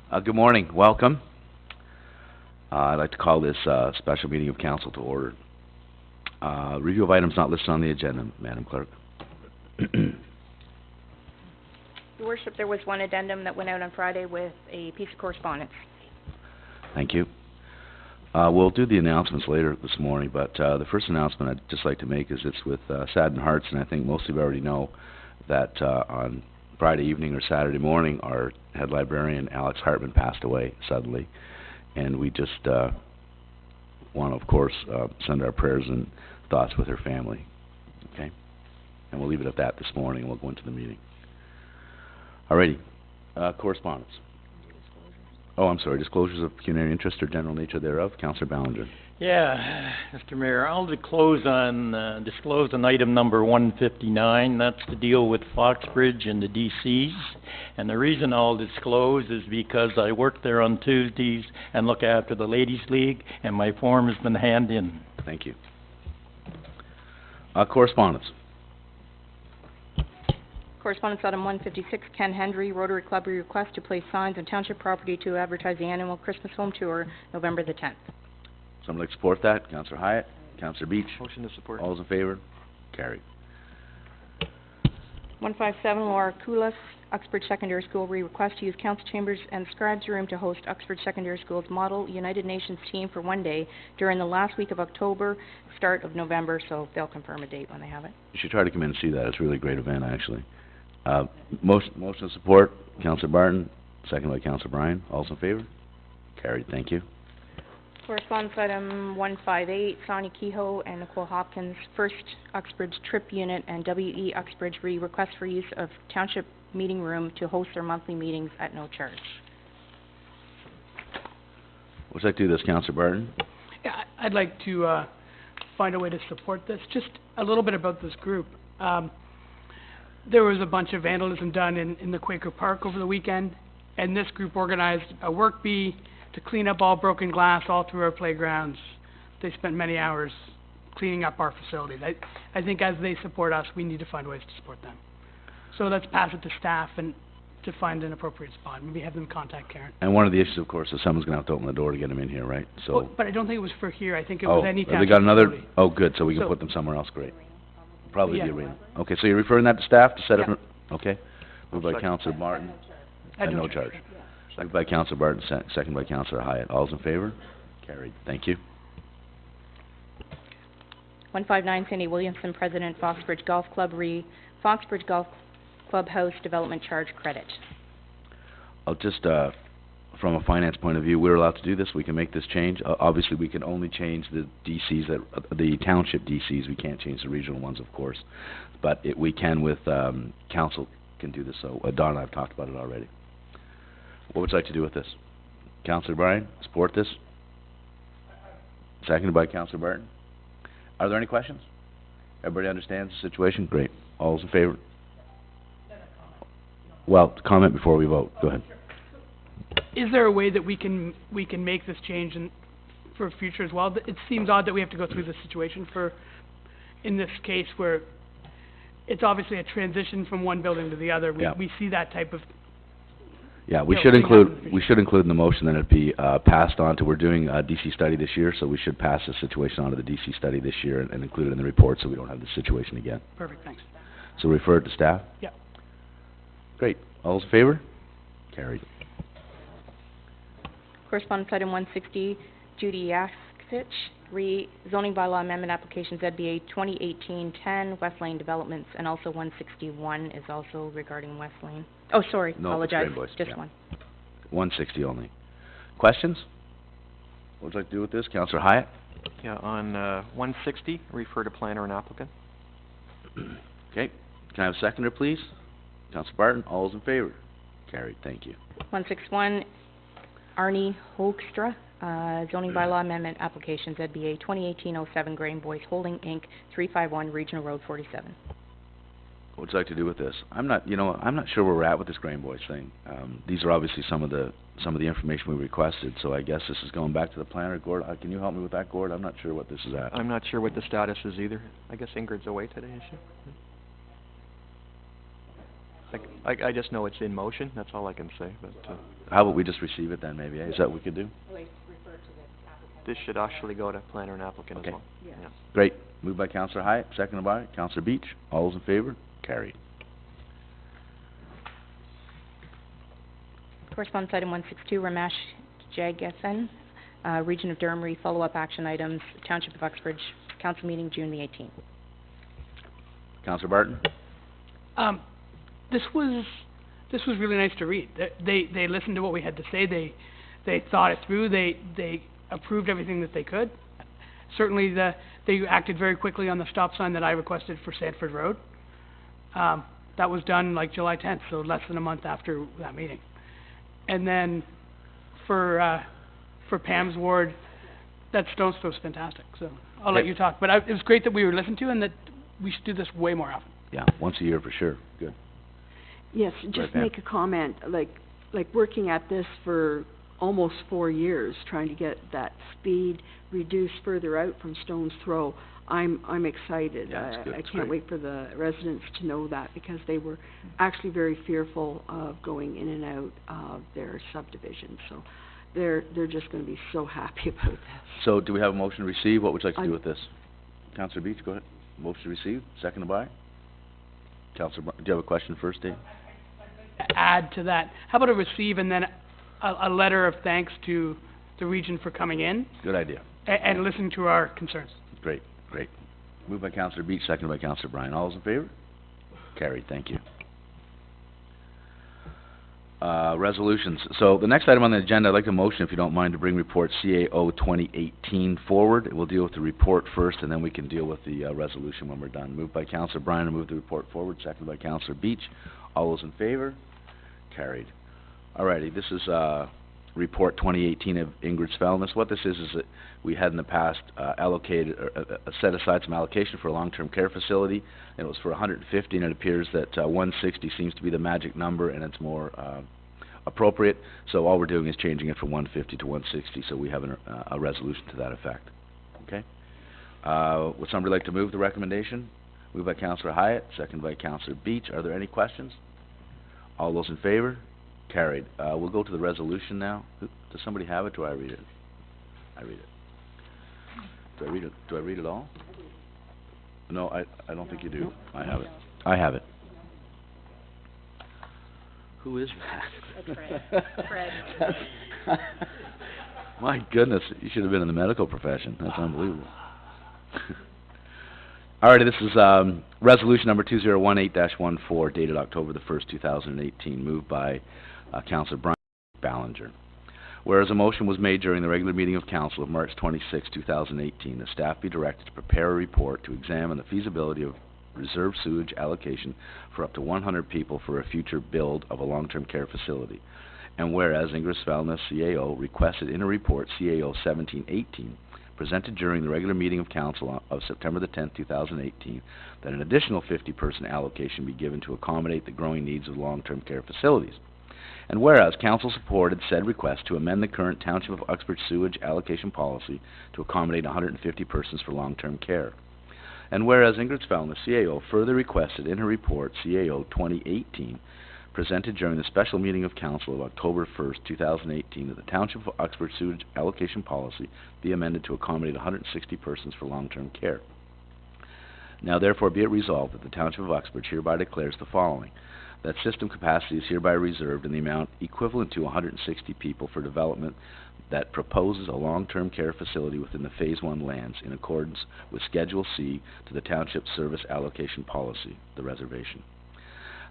Good morning. Welcome. I'd like to call this special meeting of council to order. Review of items not listed on the agenda, Madam Clerk. Your Worship, there was one addendum that went out on Friday with a piece of correspondence. Thank you. We'll do the announcements later this morning, but the first announcement I'd just like to make is it's with saddened hearts, and I think most of you already know that on Friday evening or Saturday morning, our head librarian, Alex Hartman, passed away suddenly. And we just want to, of course, send our prayers and thoughts with her family. Okay? And we'll leave it at that this morning, and we'll go into the meeting. Alrighty. Correspondence. Oh, I'm sorry. Disclosures of pecuniary interest or general nature thereof. Councillor Ballinger. Yeah, Mr. Mayor, I'll disclose on item number 159. That's to deal with Foxbridge and the DCs. And the reason I'll disclose is because I work there on Tuesdays and look after the Ladies League, and my form has been handed in. Thank you. Correspondence. Correspondence item 156, Ken Hendry, Rotary Club request to place signs on township property to advertise the annual Christmas home tour, November the 10th. Someone like to support that? Councillor Hyatt. Councillor Beach. Motion to support. All those in favor? Carried. 157, Laura Koulas, Uxbridge Secondary School request to use council chambers and scribes room to host Uxbridge Secondary School's model United Nations team for one day during the last week of October, start of November, so they'll confirm a date when they have it. You should try to come in and see that. It's a really great event, actually. Motion of support, Councillor Barton, second by Councillor Bryan. All those in favor? Carried. Thank you. Correspondence item 158, Sonia Kehoe and Nicole Hopkins, First Uxbridge Trip Unit and WE Uxbridge request for use of township meeting room to host their monthly meetings at no charge. Would you like to do this, Councillor Barton? Yeah, I'd like to find a way to support this. Just a little bit about this group. There was a bunch of vandalism done in the Quaker Park over the weekend, and this group organized a work bee to clean up all broken glass all through our playgrounds. They spent many hours cleaning up our facilities. I think as they support us, we need to find ways to support them. So let's pass it to staff and to find an appropriate spot. Maybe have them contact Karen. And one of the issues, of course, is someone's going to have to open the door to get them in here, right? So. Well, but I don't think it was for here. I think it was any township they got another. facility. Oh, good. So we can put them somewhere else. Great. Probably the arena. Okay. So you're referring that to staff to set up. Okay. Moved by Councillor Martin. At no charge. Second by Councillor Barton, second by Councillor Hyatt. All those in favor? Carried. Thank you. 159, Cindy Williamson, President, Foxbridge Golf Club Foxbridge Golf Clubhouse Development Charge Credit. I'll just, from a finance point of view, we're allowed to do this. We can make this change. Obviously, we can only change the DCs, the township DCs. We can't change the regional ones, of course. But we can with, council can do this. So Don and I have talked about it already. What would you like to do with this? Councillor Bryan, support this? Seconded by Councillor Barton. Are there any questions? Everybody understands the situation? Great. All those in favor? Well, comment before we vote. Go ahead. Is there a way that we can make this change for future as well? It seems odd that we have to go through this situation in this case where it's obviously a transition from one building to the other. We see that type of. Yeah, we should include in the motion that it be passed on to. We're doing a DC study this year, so we should pass the situation on to the DC study this year and include it in the report so we don't have this situation again. Perfect. Thanks. So refer it to staff. Yeah. Great. All those in favor? Carried. Correspondence item 160, Judy Yaskich, zoning bylaw amendment application ZBA 2018-10, West Lane Developments, and also 161 is also regarding West Lane. Oh, sorry, No, apologize, Boys, just yeah. one. 160 only. Questions? What would you like to do with this? Councillor Hyatt? Yeah, on 160, refer to planner and applicant. Okay. Can I have a seconder, please? Councillor Barton, all those in favor? Carried. Thank you. 161, Arnie Hoekstra, zoning bylaw amendment application ZBA 2018-07, Grain Boys Holding Inc., 351 Regional Road 47. What would you like to do with this? I'm not sure where we're at with this Grain Boys thing. These are obviously some of the information we requested, so I guess this is going back to the planner. Gord, can you help me with that, Gord? I'm not sure what this is at. I'm not sure what the status is either. I guess Ingrid's away today, is she? I just know it's in motion, that's all I can say, but, How about we just receive it then, maybe, eh? Is that what we could do? this should actually go to planner and applicant Okay. as well. Yeah. Great. Moved by Councillor Hyatt, seconded by Councillor Beach. All those in favor? Carried. Correspondence item 162, Ramesh Jagasan, Region of Durham, follow-up action items, Township of Uxbridge, council meeting June the 18th. Councillor Barton? This was really nice to read. They listened to what we had to say. They thought it through. They approved everything that they could. Certainly, they acted very quickly on the stop sign that I requested for Sanford Road. That was done like July 10th, so less than a month after that meeting. And then for Pam's ward, that stone's throw's fantastic. So I'll let you talk. But it was great that we were listened to and that we should do this way more often. Yeah, once a year for sure. Good. Yes, Right, just Pam. make a comment, like working at this for almost 4 years, trying to get that speed reduced further out from Stone's Throw. I'm excited. Yeah, it's good. I It's can't great. wait for the residents to know that, because they were actually very fearful of going in and out of their subdivision. So they're just gonna be so happy about this. So do we have a motion to receive? What would you like to do I- with this? Councillor Beach, go ahead. Motion to receive, seconded by? Councillor do you have a question first, Dave? Add to that, how about a receive and then a letter of thanks to the region for coming in Good idea. and listening to our concerns. Great, great. Moved by Councillor Beach, seconded by Councillor Bryan. All those in favor? Carried, thank you. Resolutions. So the next item on the agenda, I'd like a motion, if you don't mind, to bring report CAO 2018 forward. We'll deal with the report first, and then we can deal with the resolution when we're done. Moved by Councillor Bryan to move the report forward, seconded by Councillor Beach. All those in favor? Carried. Alrighty, this is report 2018 of Ingrid's Wellness. What this is that we had in the past allocated, or set aside some allocation for a long-term care facility, and it was for 150, and it appears that 160 seems to be the magic number, and it's more appropriate. So all we're doing is changing it from 150 to 160, so we have a resolution to that effect. Okay? Would somebody like to move the recommendation? Moved by Councillor Hyatt, seconded by Councillor Beach. Are there any questions? All those in favor? Carried. We'll go to the resolution now. Does somebody have it? Do I read it? I read it. Do I read it? Do I read it all? No, I don't think you do. I have it. I have it. Who is that? Fred. My goodness, you should have been in the medical profession. That's unbelievable. Alrighty, this is resolution number 2018-14, dated October the 1st, 2018, moved by Councillor Brian Ballinger. Whereas a motion was made during the regular meeting of Council of March 26, 2018, the staff be directed to prepare a report to examine the feasibility of reserve sewage allocation for up to 100 people for a future build of a long-term care facility. And whereas Ingrid's Wellness CAO requested in a report CAO 1718, presented during the regular meeting of Council of September the 10th, 2018, that an additional 50-person allocation be given to accommodate the growing needs of long-term care facilities. And whereas Council supported said request to amend the current Township of Uxbridge sewage allocation policy to accommodate 150 persons for long-term care. And whereas Ingrid's Wellness CAO further requested in her report CAO 2018, presented during the special meeting of Council of October 1st, 2018, that the Township of Uxbridge sewage allocation policy be amended to accommodate 160 persons for long-term care. Now therefore be it resolved that the Township of Uxbridge hereby declares the following: that system capacity is hereby reserved in the amount equivalent to 160 people for development that proposes a long-term care facility within the Phase 1 lands in accordance with Schedule C to the Township Service Allocation Policy, the reservation.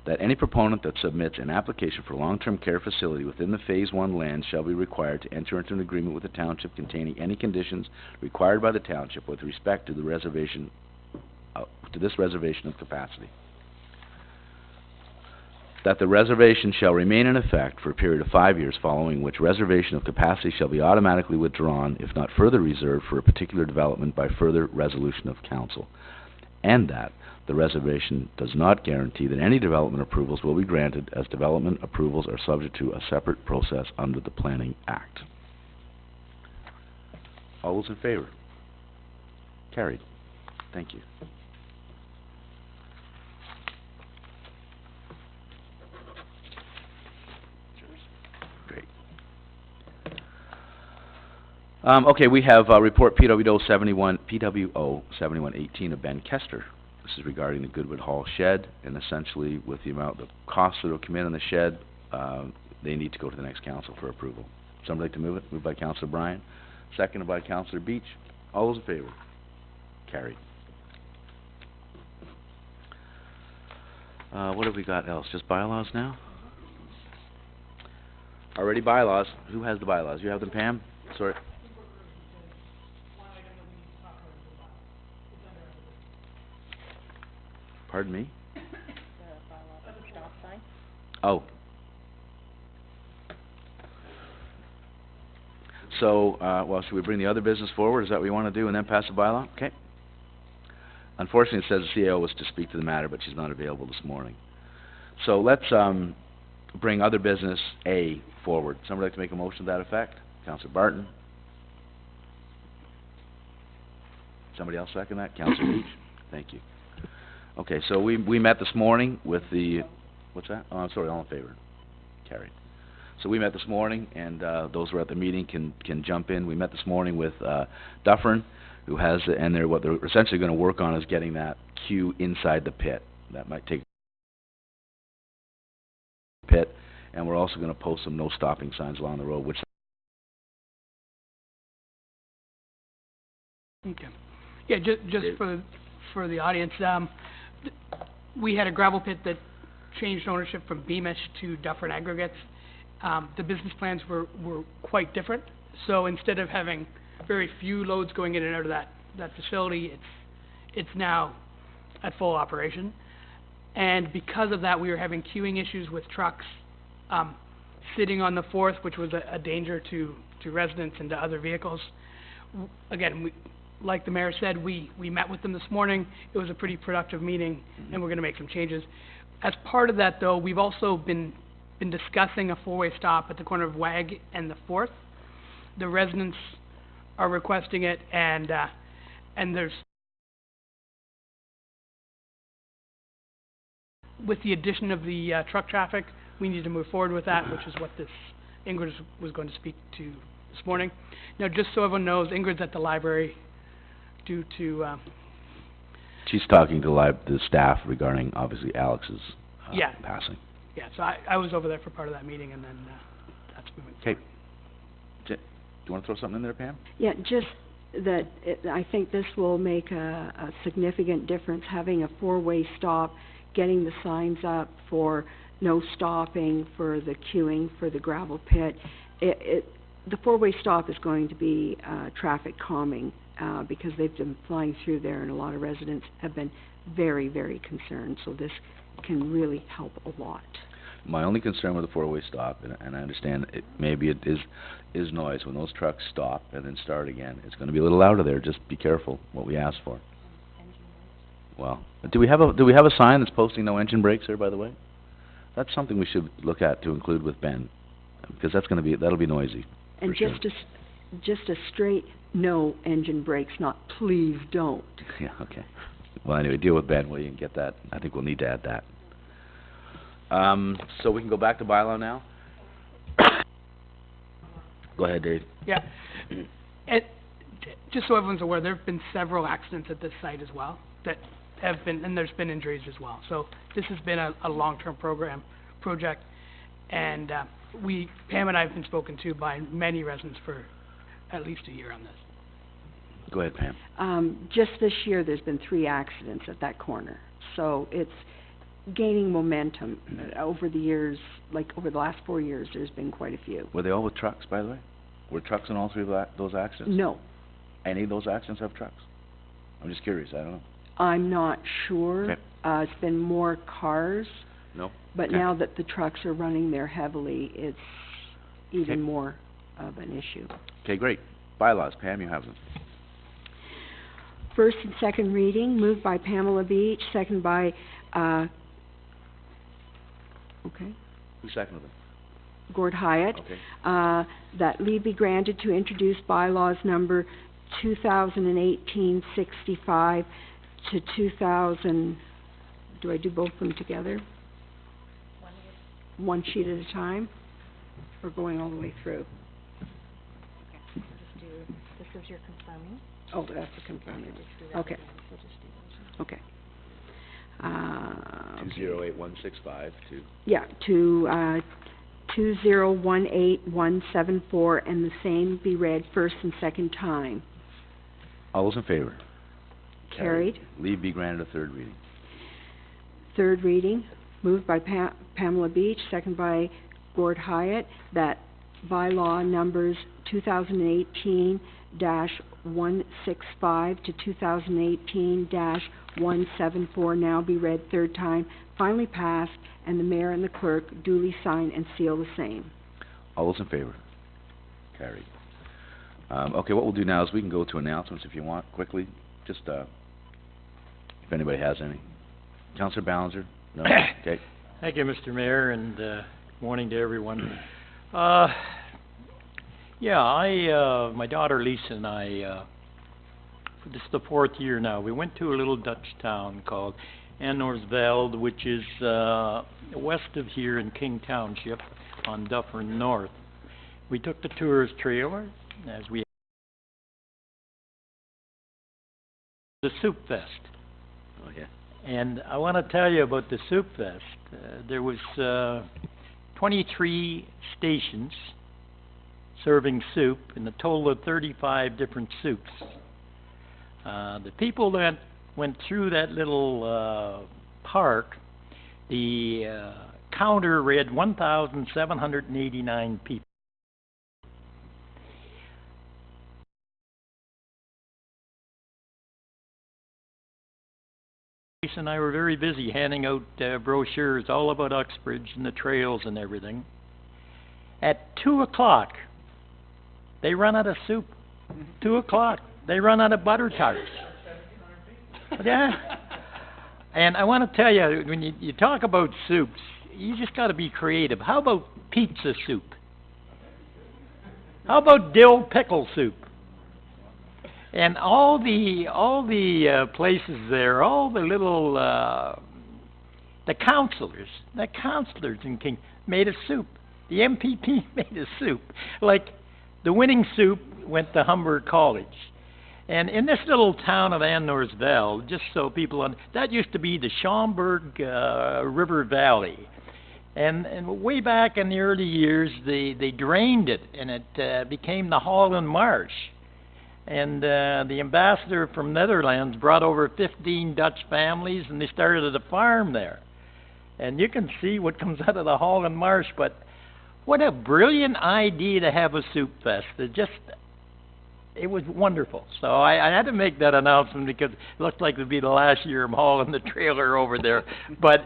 That any proponent that submits an application for a long-term care facility within the Phase 1 lands shall be required to enter into an agreement with the Township containing any conditions required by the Township with respect to the reservation, to this reservation of capacity. That the reservation shall remain in effect for a period of 5 years, following which reservation of capacity shall be automatically withdrawn if not further reserved for a particular development by further resolution of Council. And that the reservation does not guarantee that any development approvals will be granted, as development approvals are subject to a separate process under the Planning Act. All those in favor? Carried. Thank you. Okay, we have, report PWO 7118 of Ben Kester. This is regarding the Goodwood Hall shed, and essentially with the amount of costs that will come in on the shed, they need to go to the next council for approval. Somebody like to move it? Moved by Councillor Bryan, seconded by Councillor Beach. All those in favor? Carried. What have we got else? Just bylaws now? Already bylaws. Who has the bylaws? You have them, Pam? Sorry. Pardon me? Oh. So, well, should we bring the other business forward? Is that what we want to do and then pass the bylaw? Okay. Unfortunately, it says the CAO was to speak to the matter, but she's not available this morning. So let's bring other business A forward. Somebody like to make a motion to that effect? Councillor Barton. Somebody else second that? Councillor Beach. Thank you. Okay, so we met this morning with the, what's that? Oh, I'm sorry, all in favor? Carried. So we met this morning, and those who are at the meeting can jump in. We met this morning with Dufferin, who has, and what they're essentially going to work on is getting that queue inside the pit. That might take pit, and we're also going to post some no stopping signs along the road, which. Okay. Yeah, just for the audience, we had a gravel pit that changed ownership from Beamish to Dufferin Aggregates. The business plans were quite different. So instead of having very few loads going in and out of that facility, it's now at full operation. And because of that, we were having queuing issues with trucks sitting on the 4th, which was a danger to residents and to other vehicles. Again, like the mayor said, we met with them this morning. It was a pretty productive meeting, and we're going to make some changes. As part of that, though, we've also been discussing a four-way stop at the corner of WAG and the 4th. The residents are requesting it, and there's, with the addition of the truck traffic, we need to move forward with that, which is what this Ingrid was going to speak to this morning. Now, just so everyone knows, Ingrid's at the library due to She's talking to the staff regarding, obviously, Alex's passing. Yeah, so I was over there for part of that meeting, and then that's moving forward. Okay. Do you want to throw something in there, Pam? Yeah, just that I think this will make a significant difference, having a four-way stop, getting the signs up for no stopping, for the queuing, for the gravel pit. The four-way stop is going to be traffic calming because they've been flying through there, and a lot of residents have been very, very concerned. So this can really help a lot. My only concern with the four-way stop, and I understand maybe it is noise. When those trucks stop and then start again, it's going to be a little louder there. Just be careful what we ask for. Well, do we have a sign that's posting no engine brakes there, by the way? That's something we should look at to include with Ben, because that'll be noisy. And just a straight no engine brakes, not please don't. Yeah, okay. Well, anyway, deal with Ben, will you, and get that. I think we'll need to add that. So we can go back to bylaw now? Go ahead, Dave. Yeah. And just so everyone's aware, there have been several accidents at this site as well that have been, and there's been injuries as well. So this has been a long-term project, and Pam and I have been spoken to by many residents for at least a year on this. Go ahead, Pam. Just this year, there's been 3 accidents at that corner. So it's gaining momentum over the years, like over the last 4 years, there's been quite a few. Were they all with trucks, by the way? Were trucks in all 3 of those accidents? No. Any of those accidents have trucks? I'm just curious, I don't know. I'm not sure. Okay. It's been more cars. No? But Okay. now that the trucks are running there heavily, it's even Okay. more of an issue. Okay, great. Bylaws, Pam, you have them. First and second reading, moved by Pamela Beach, second by, Who seconded them? Gord Hyatt. Okay. That leave be granted to introduce bylaws number 2018-65 to 2000, do I do both of them together? One sheet at a time? Or going all the way through? Okay, we'll just do officers you're confirming. Oh, that's a confirming. Okay. Okay. 208165 to... Yeah, to, 2018174, and the same be read first and second time. All those in favor? Carried. Leave be granted a third reading. Third reading, moved by Pamela Beach, second by Gord Hyatt, that bylaw numbers 2018-165 to 2018-174 now be read third time, finally passed, and the mayor and the clerk duly sign and seal the same. All those in favor? Carried. Okay, what we'll do now is we can go to announcements if you want, quickly, just, if anybody has any. Councillor Ballinger? No? Okay. Thank you, Mr. Mayor, and morning to everyone. Yeah, my daughter Lisa and I, this is the fourth year now, we went to a little Dutch town called Annorsveld, which is west of here in King Township on Dufferin North. We took the tourist trailer as we the Soup Fest. Oh, yeah. And I want to tell you about the Soup Fest. There was 23 stations serving soup in a total of 35 different soups. The people that went through that little park, the counter read 1,789 people. Lisa and I were very busy handing out brochures all about Uxbridge and the trails and everything. At 2 o'clock, they run out of soup. 2 o'clock, they run out of butter tarts. Yeah. And I want to tell you, when you talk about soups, you just got to be creative. How about pizza soup? How about dill pickle soup? And all the places there, all the little the councillors in King made a soup. The MPP made a soup. Like the winning soup went to Humber College. And in this little town of Annorsveld, just so people that used to be the Schomburg River Valley. And way back in the early years, they drained it, and it became the Holland Marsh. And the ambassador from Netherlands brought over 15 Dutch families, and they started a farm there. And you can see what comes out of the Holland Marsh, but what a brilliant idea to have a soup fest. It was wonderful. So I had to make that announcement because it looked like it would be the last year I'm hauling the trailer over there. But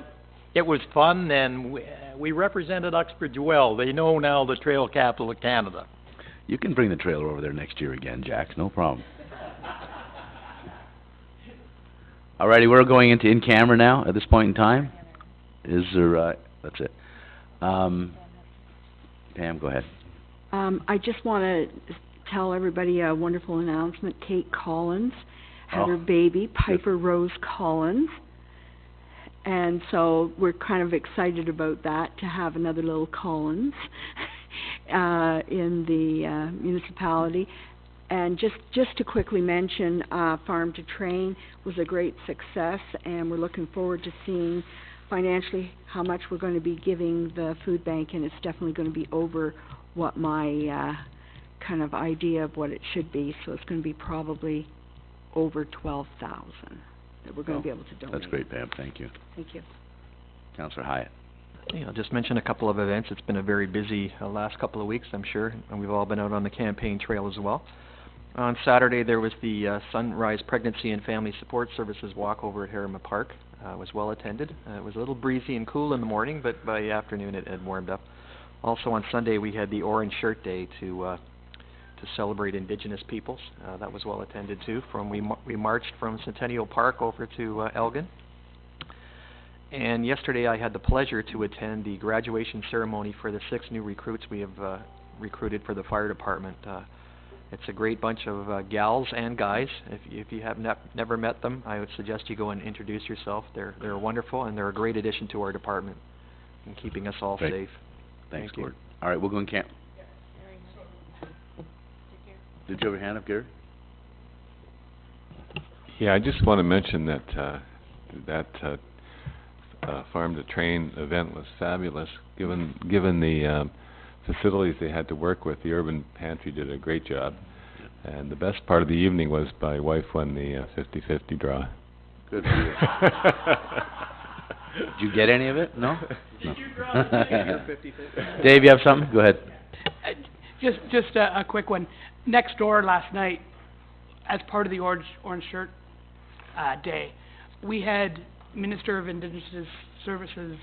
it was fun, and we represented Uxbridge well. They know now the trail capital of Canada. You can bring the trailer over there next year again, Jack. No problem. Alrighty, we're going into in-camera now at this point in time. Is there, that's it. Pam, go ahead. I just want to tell everybody a wonderful announcement. Kate Collins had her baby, Piper Rose Collins. And so we're kind of excited about that, to have another little Collins in the municipality. And just to quickly mention, Farm to Train was a great success, and we're looking forward to seeing financially how much we're going to be giving the food bank, and it's definitely going to be over what my kind of idea of what it should be. So it's going to be probably over 12,000 that we're going to be able to donate. That's great, Pam. Thank you. Thank you. Councillor Hyatt. Yeah, I'll just mention a couple of events. It's been a very busy last couple of weeks, I'm sure, and we've all been out on the campaign trail as well. On Saturday, there was the Sunrise Pregnancy and Family Support Services walk over at Harriman Park. It was well attended. It was a little breezy and cool in the morning, but by the afternoon it had warmed up. Also on Sunday, we had the Orange Shirt Day to celebrate Indigenous peoples. That was well attended too. We marched from Centennial Park over to Elgin. And yesterday I had the pleasure to attend the graduation ceremony for the 6 new recruits we have recruited for the fire department. It's a great bunch of gals and guys. If you have never met them, I would suggest you go and introduce yourself. They're wonderful, and they're a great addition to our department in keeping us all safe. Thanks, Thank you. Gord. All right, we'll go in camp. Did you have your hand up, Gary? Yeah, I just want to mention that, Farm to Train event was fabulous, given the, facilities they had to work with. The Urban Pantry did a great job. And the best part of the evening was my wife won the 50-50 draw. Good for you. Did you get any of it? No? No. Dave, you have something? Go ahead. Just a quick one. Next door last night, as part of the Orange Shirt Day, we had Minister of Indigenous Services,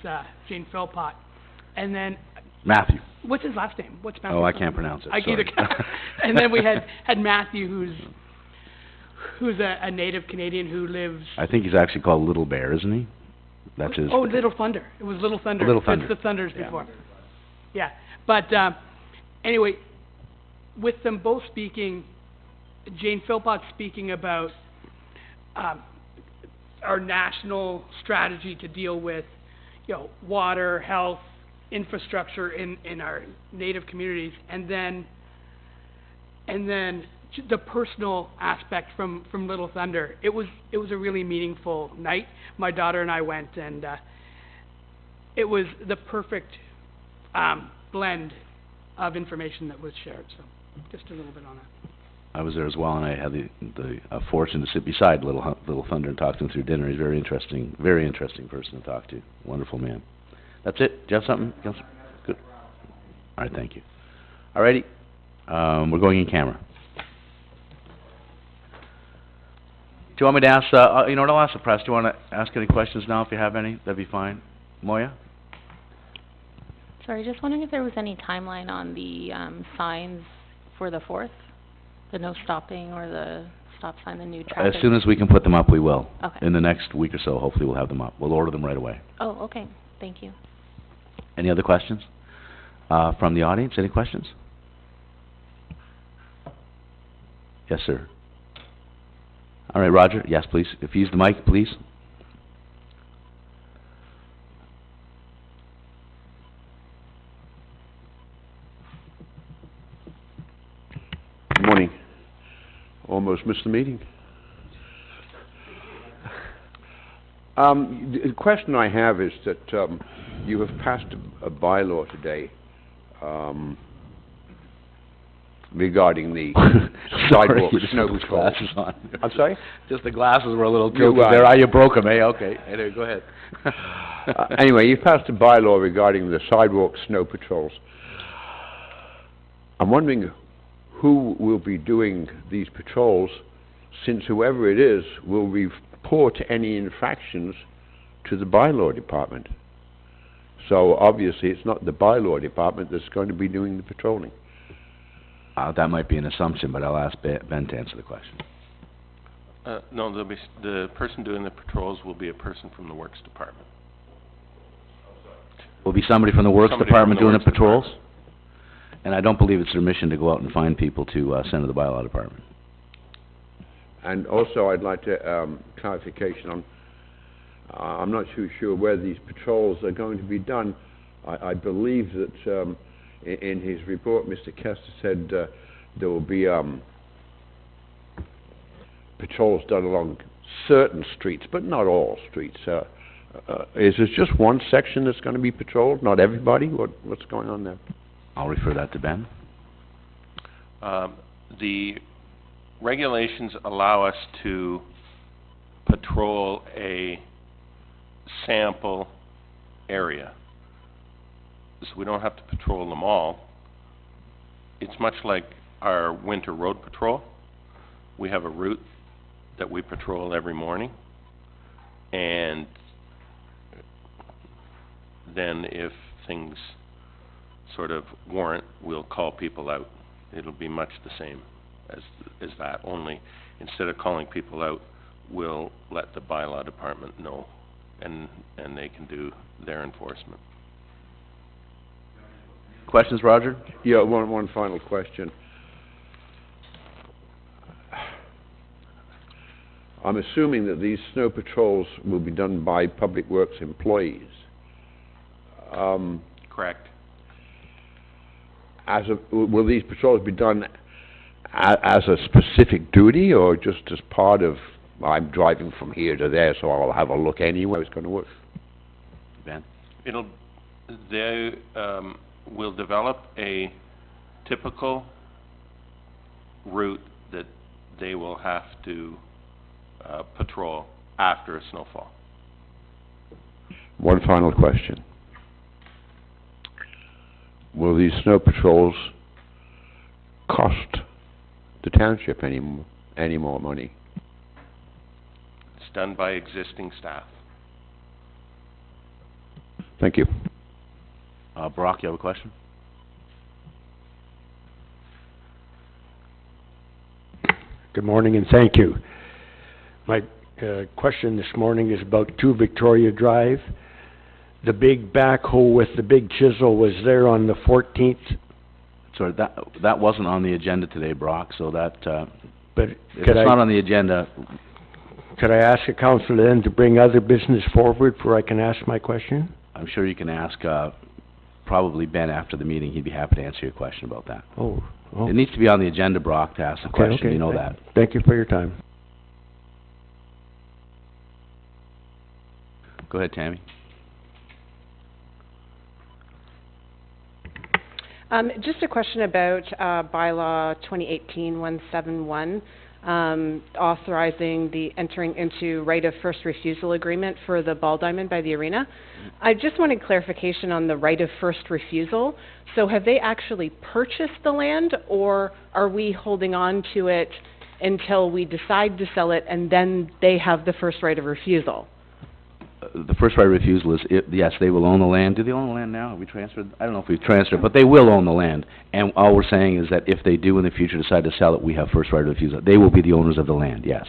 Jane Philpott, and then... Matthew. What's his last name? What's Matthew's Oh, I last can't name? pronounce it, I sorry. either And then we had Matthew, who's a native Canadian who lives... I think he's actually called Little Bear, isn't he? That's his... Oh, Little Thunder. It was Little Thunder. Little Thunder. It's the Thunders Yeah. before. Yeah. But, anyway, with them both speaking, Jane Philpott speaking about, our national strategy to deal with, water, health, infrastructure in our native communities, and then the personal aspect from Little Thunder. It was a really meaningful night. My daughter and I went, and it was the perfect blend of information that was shared. So, just a little bit on that. I was there as well, and I had the fortune to sit beside Little Thunder and talk to him through dinner. He's a very interesting person to talk to. Wonderful man. That's it? Do you have something else? Good. All right, thank you. All righty. We're going in camera. Do you want me to ask, you know what, I'll ask the press. Do you want to ask any questions now if you have any? That'd be fine. Moya? Sorry, just wondering if there was any timeline on the signs for the 4th? The no stopping or the stop sign, the new traffic? As soon as we can put them up, we will. Okay. In the next week or so, hopefully we'll have them up. We'll order them right away. Oh, okay. Thank you. Any other questions? From the audience, any questions? Yes, sir. All right, Roger, yes, please. If you use the mic, please. Good morning. Almost missed the meeting. The question I have is that you have passed a bylaw today regarding the sidewalk Sorry, snow those patrol. glasses on. I'm sorry? Just the glasses were a little You, tilted there. You broke them, eh? Okay. Anyway, go ahead. Anyway, you passed a bylaw regarding the sidewalk snow patrols. I'm wondering who will be doing these patrols, since whoever it is will report any infractions to the bylaw department. So obviously it's not the bylaw department that's going to be doing the patrolling. That might be an assumption, but I'll ask Ben to answer the question. No, there'll be the person doing the patrols will be a person from the Works Department. Will be somebody from the Works Somebody Department from the doing the Works patrols? Department. And I don't believe it's their mission to go out and find people to send to the bylaw department. And also I'd like to clarification on, I'm not too sure where these patrols are going to be done. I believe that in his report, Mr. Kester said there will be patrols done along certain streets, but not all streets. Is there just one section that's going to be patrolled, not everybody? What's going on there? I'll refer that to Ben. The regulations allow us to patrol a sample area. So we don't have to patrol them all. It's much like our winter road patrol. We have a route that we patrol every morning, and then if things sort of warrant, we'll call people out. It'll be much the same as that, only instead of calling people out, we'll let the bylaw department know, and they can do their enforcement. Questions, Roger? Yeah, one final question. I'm assuming that these snow patrols will be done by Public Works employees. Correct. Will these patrols be done as a specific duty, or just as part of I'm driving from here to there, so I'll have a look anyway. It's gonna work. Ben? They, will develop a typical route that they will have to, patrol after a snowfall. One final question. Will these snow patrols cost the township any more money? It's done by existing staff. Thank you. Brock, you have a question? Good morning and thank you. My question this morning is about 2 Victoria Drive. The big backhoe with the big chisel was there on the 14th, Sorry, that wasn't on the agenda today, Brock, so that, but if it's not on the agenda, could I ask the council then to bring other business forward before I can ask my question? I'm sure you can ask, probably Ben after the meeting. He'd be happy to answer your question about that. Oh, It needs to be on the agenda, Brock, to ask the question, you know that. Thank you for your time. Go ahead, Tammy. Just a question about bylaw 2018-171, authorizing the entering into right of first refusal agreement for the ball diamond by the arena. I just wanted clarification on the right of first refusal. So have they actually purchased the land, or are we holding on to it until we decide to sell it and then they have the first right of refusal? The first right of refusal is, yes, they will own the land. Do they own the land now? Have we transferred? I don't know if we've transferred, but they will own the land. And all we're saying is that if they do in the future decide to sell it, we have first right of refusal. They will be the owners of the land, yes.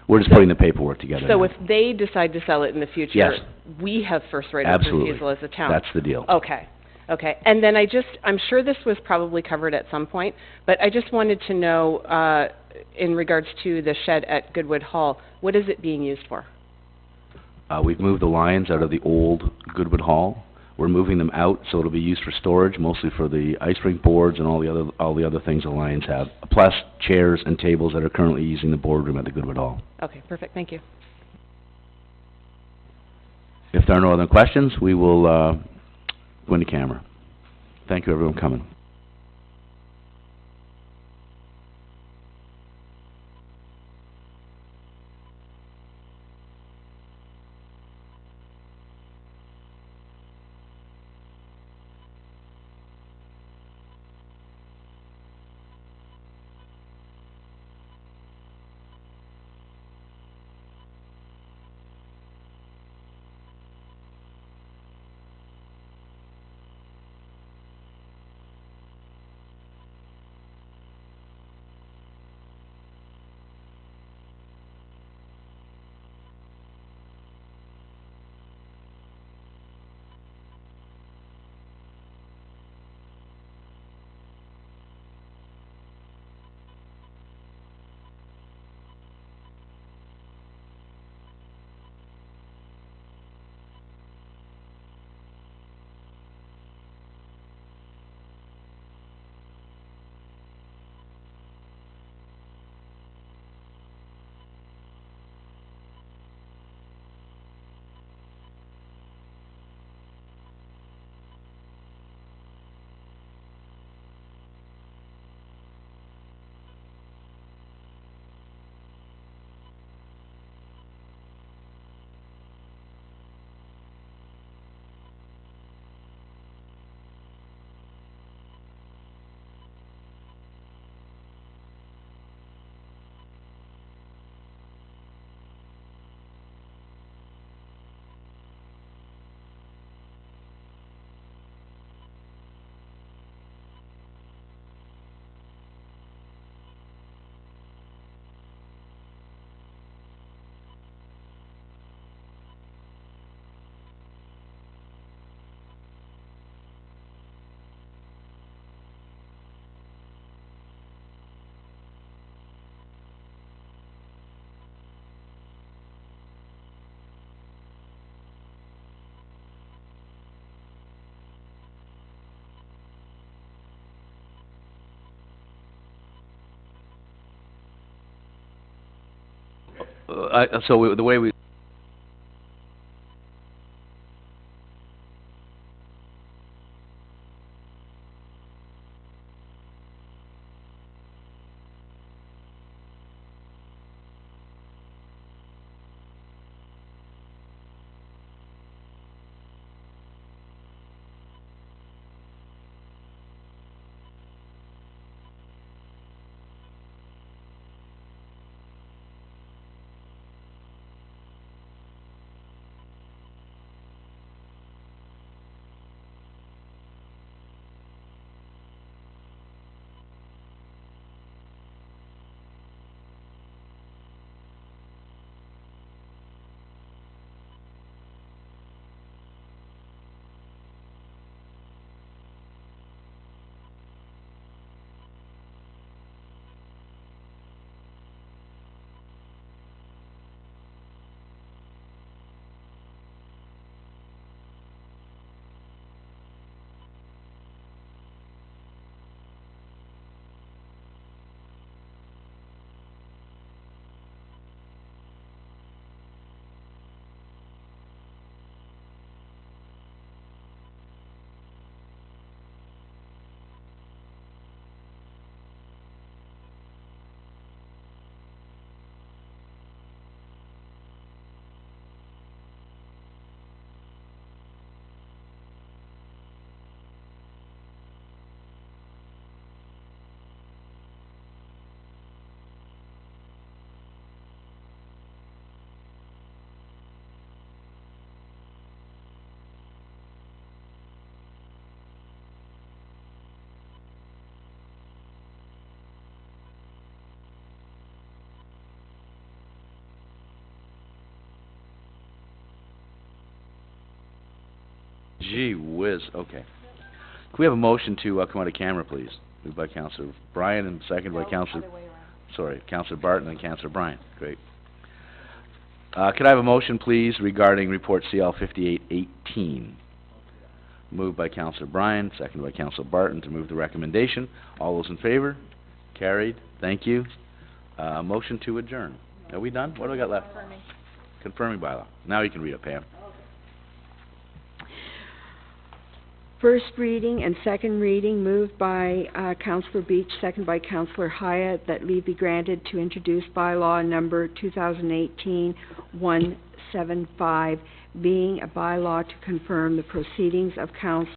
We're just putting the paperwork together So now. if they decide to sell it in the future, Yes. we have first right of Absolutely. refusal as a town? That's the deal. Okay, okay. And then I'm sure this was probably covered at some point, but I just wanted to know, in regards to the shed at Goodwood Hall, what is it being used for? We've moved the lions out of the old Goodwood Hall. We're moving them out, so it'll be used for storage, mostly for the ice rink boards and all the other things the lions have, plus chairs and tables that are currently using the boardroom at the Goodwood Hall. Okay, perfect, thank you. If there are no other questions, we will go into camera. Thank you, everyone, coming. the way we Gee whiz, okay. Can we have a motion to come out of camera, please? Moved by Councillor Bryan and seconded by Councillor... Sorry, Councillor Barton and Councillor Bryan. Great. Could I have a motion, please, regarding Report CL 5818? Moved by Councillor Bryan, seconded by Councillor Barton to move the recommendation. All those in favor? Carried. Thank you. Motion to adjourn. Are we done? What do we got left? Confirming bylaw. Now you can read it, Pam. First reading and second reading, moved by Councillor Beach, second by Councillor Hyatt, that leave be granted to introduce bylaw number 2018-175, being a bylaw to confirm the proceedings of council